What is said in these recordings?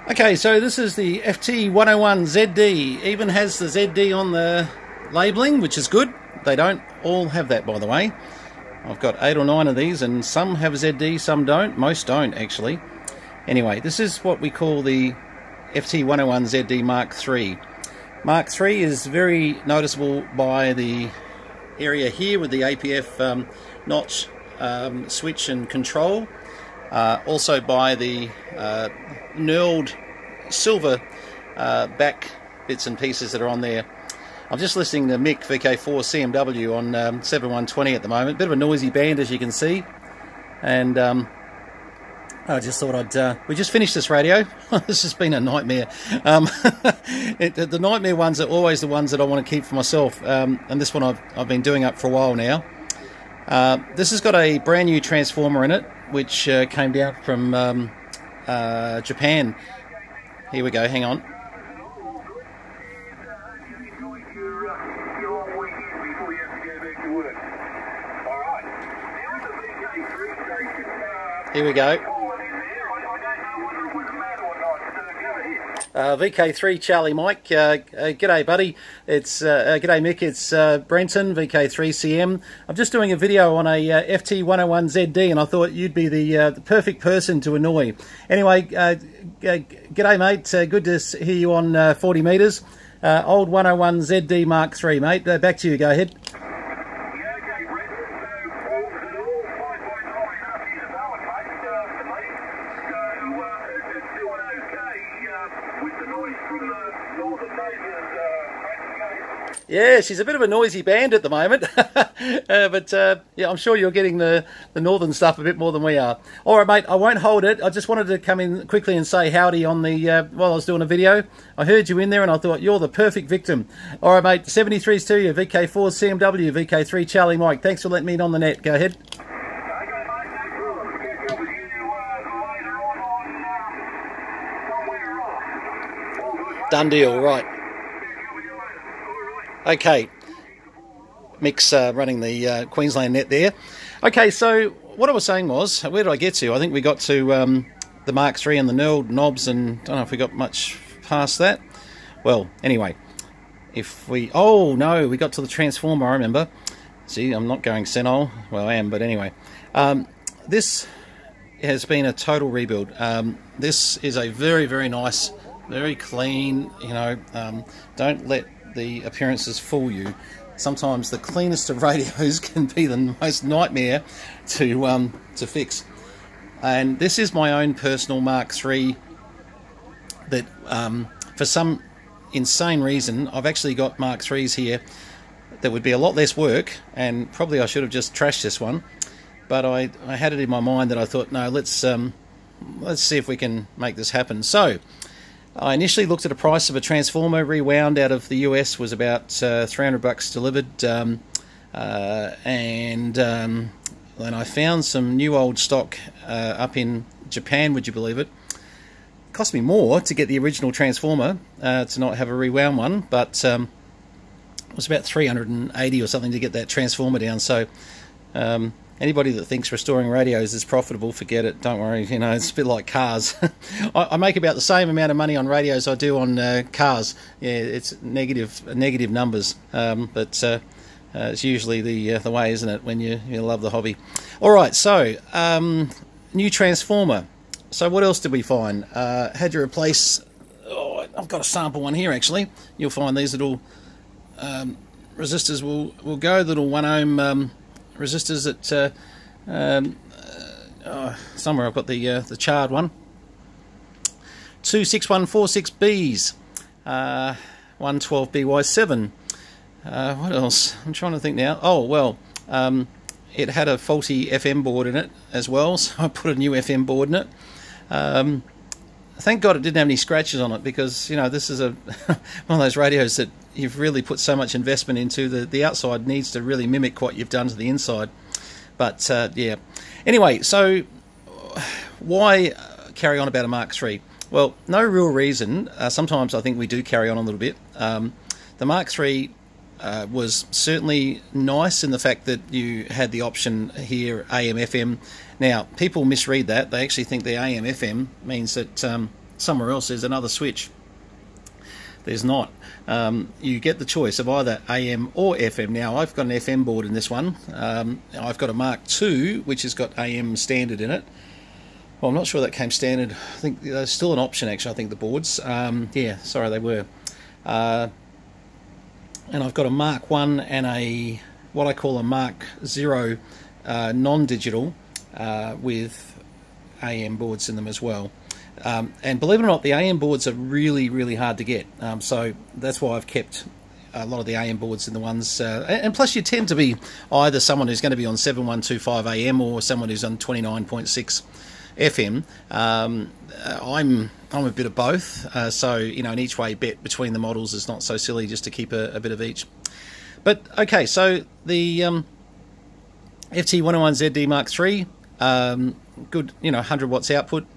Okay, so this is the FT101ZD. Even has the ZD on the labelling, which is good. They don't all have that, by the way. I've got 8 or 9 of these, and some have ZD, some don't. Most don't, actually. Anyway, this is what we call the FT101ZD Mark III. Mark III is very noticeable by the area here with the APF notch switch and control. Also by the knurled silver back bits and pieces that are on there. I'm just listening to Mick VK4 CMW on 7120 at the moment. Bit of a noisy band, as you can see. And I just thought we just finished this radio. This has been a nightmare. The nightmare ones are always the ones that I want to keep for myself. And this one I've been doing up for a while now. This has got a brand new transformer in it, which came down from Japan. Here we go, hang on. Here we go. VK3 Charlie Mike, g'day buddy, it's g'day Mick, it's Brenton, VK3CM. I'm just doing a video on a FT101ZD, and I thought you'd be the perfect person to annoy. Anyway, g'day mate, good to hear you on 40 metres. Old 101ZD Mark III, mate, back to you, go ahead. Yeah, she's a bit of a noisy band at the moment, but yeah, I'm sure you're getting the northern stuff a bit more than we are. All right, mate, I won't hold it. I just wanted to come in quickly and say howdy on the while I was doing a video. I heard you in there and I thought you're the perfect victim. All right, mate, 73's to you, VK4 CMW, VK3 Charlie Mike. Thanks for letting me in on the net. Go ahead. Done deal, right. Okay, Mick's running the Queensland net there. Okay, so what I was saying was, where did I get to? I think we got to the Mark III and the knurled knobs, and I don't know if we got much past that. Well, anyway, if we... Oh, no, we got to the transformer, I remember. See, I'm not going senile. Well, I am, but anyway. This has been a total rebuild. This is a very, very nice, very clean, you know, don't let the appearances fool you. Sometimes the cleanest of radios can be the most nightmare to fix. And this is my own personal Mark III that for some insane reason I've actually got Mark III's here that would be a lot less work, and probably I should have just trashed this one, but I had it in my mind that I thought, no, let's see if we can make this happen. So I initially looked at a price of a transformer rewound out of the US was about $300 delivered, and then I found some new old stock up in Japan, would you believe it? It cost me more to get the original transformer, to not have a rewound one, but it was about $380 or something to get that transformer down. So anybody that thinks restoring radios is profitable, forget it. Don't worry, you know, it's a bit like cars. I make about the same amount of money on radios I do on cars. Yeah, it's negative numbers, but it's usually the way, isn't it, when you love the hobby. All right, so new transformer. So what else did we find? Had to replace... Oh, I've got a sample one here, actually. You'll find these little resistors will go, little 1 ohm resistors at somewhere I've got the charred one. 26146Bs, 112BY7. What else? I'm trying to think now. Oh well, it had a faulty FM board in it as well, so I put a new FM board in it. Thank God it didn't have any scratches on it, because you know this is a one of those radios that you've really put so much investment into. The outside needs to really mimic what you've done to the inside. But yeah. Anyway, so why carry on about a Mark III? Well, no real reason. Sometimes I think we do carry on a little bit. The Mark III was certainly nice in the fact that you had the option here, AM, FM. Now, people misread that. They actually think the AM, FM means that somewhere else there's another switch. There's not. You get the choice of either AM or FM. Now, I've got an FM board in this one. I've got a Mark II, which has got AM standard in it. Well, I'm not sure that came standard. I think there's still an option, actually, I think, the boards. Yeah, sorry, they were. And I've got a Mark I and a, what I call a Mark 0 non-digital with AM boards in them as well. And believe it or not, the AM boards are really, really hard to get. So that's why I've kept a lot of the AM boards in the ones. And plus, you tend to be either someone who's going to be on 7125 AM or someone who's on 29.6 FM. I'm a bit of both. So, you know, an each way bet between the models is not so silly, just to keep a bit of each. But, okay, so the FT101ZD Mark III, good, you know, 100 watts output.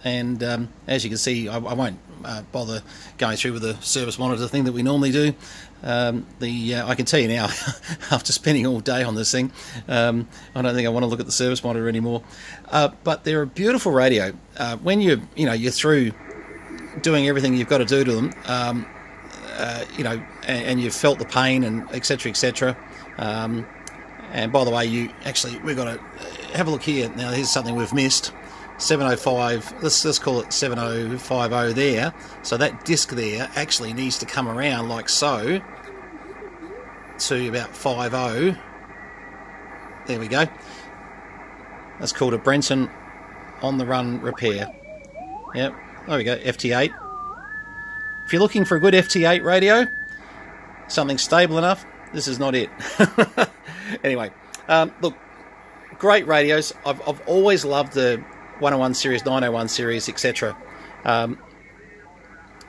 And as you can see, I won't bother going through with the service monitor thing that we normally do. I can tell you now, after spending all day on this thing, I don't think I want to look at the service monitor anymore. But they're a beautiful radio. When you're through doing everything you've got to do to them, you know, and you've felt the pain and etc. etc. And by the way, we've got to have a look here. Now, here's something we've missed. 705, let's call it 7050 there. So that disc there actually needs to come around like so to about 50. There we go. That's called a Brenton on the run repair. Yep, there we go, FT8. If you're looking for a good FT8 radio, something stable enough, this is not it. Anyway, look, great radios. I've always loved the 101 series, 901 series, etc.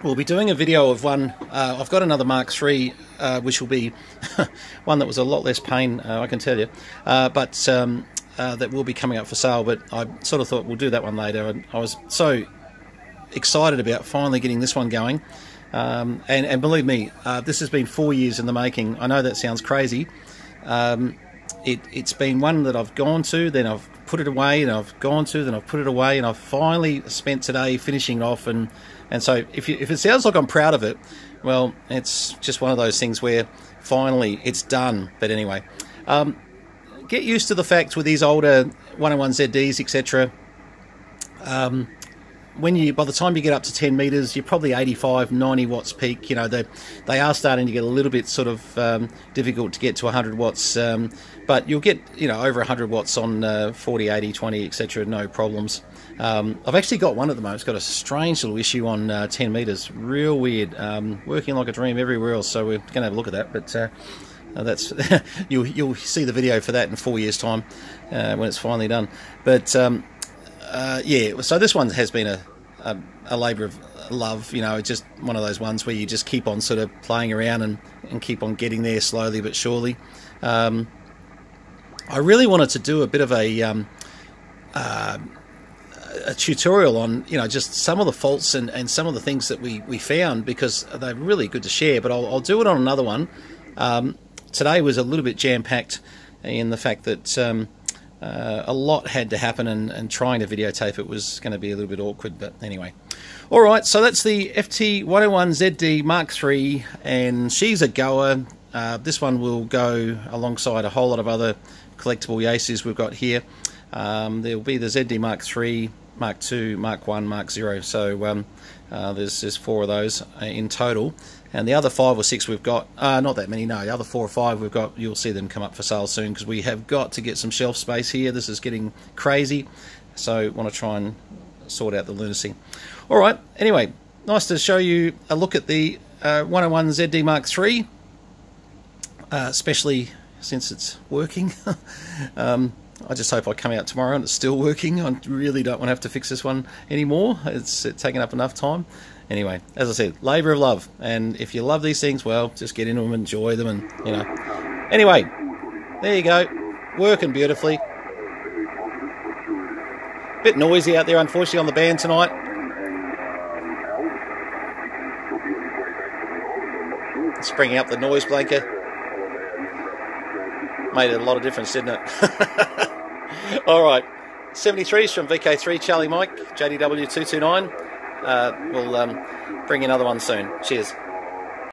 We'll be doing a video of one. I've got another Mark III, which will be one that was a lot less pain, I can tell you, but that will be coming up for sale. But I sort of thought we'll do that one later. I was so excited about finally getting this one going, and believe me, this has been 4 years in the making. I know that sounds crazy. It's been one that I've gone to, then I've put it away, and I've gone to, then I've put it away, and I've finally spent today finishing it off. And so if it sounds like I'm proud of it, well, it's just one of those things where finally it's done. But anyway, get used to the fact with these older 101ZDs, etc. By the time you get up to 10 meters, you're probably 85, 90 watts peak. You know, they are starting to get a little bit sort of difficult to get to 100 watts, but you'll get, you know, over 100 watts on 40, 80, 20, etc. No problems. I've actually got one at the moment. It's got a strange little issue on 10 meters. Real weird. Working like a dream everywhere else. So we're going to have a look at that. But that's you'll see the video for that in 4 years' time when it's finally done. But yeah, so this one has been a labour of love. You know, it's just one of those ones where you just keep on sort of playing around and keep on getting there slowly but surely. I really wanted to do a bit of a tutorial on, you know, just some of the faults and some of the things that we found, because they're really good to share, but I'll do it on another one. Today was a little bit jam-packed in the fact that a lot had to happen, and trying to videotape it was going to be a little bit awkward, but anyway. Alright, so that's the FT101ZD Mark III, and she's a goer. This one will go alongside a whole lot of other collectible Yaesus we've got here. There will be the ZD Mark III, Mark II, Mark I, Mark 0, so there's 4 of those in total. And the other 5 or 6 we've got, not that many, no, the other 4 or 5 we've got, you'll see them come up for sale soon, because we have got to get some shelf space here. This is getting crazy, so want to try and sort out the lunacy. Alright, anyway, nice to show you a look at the 101ZD Mark III, especially since it's working. I just hope I come out tomorrow and it's still working. I really don't want to have to fix this one anymore. It's taken up enough time. Anyway, as I said, labour of love. And if you love these things, well, just get into them, enjoy them, and, you know. Anyway, there you go. Working beautifully. Bit noisy out there, unfortunately, on the band tonight. It's bringing up the noise blanket. Made it a lot of difference, didn't it? Alright, 73's from VK3 Charlie Mike, JDW229. We'll bring you another one soon. Cheers.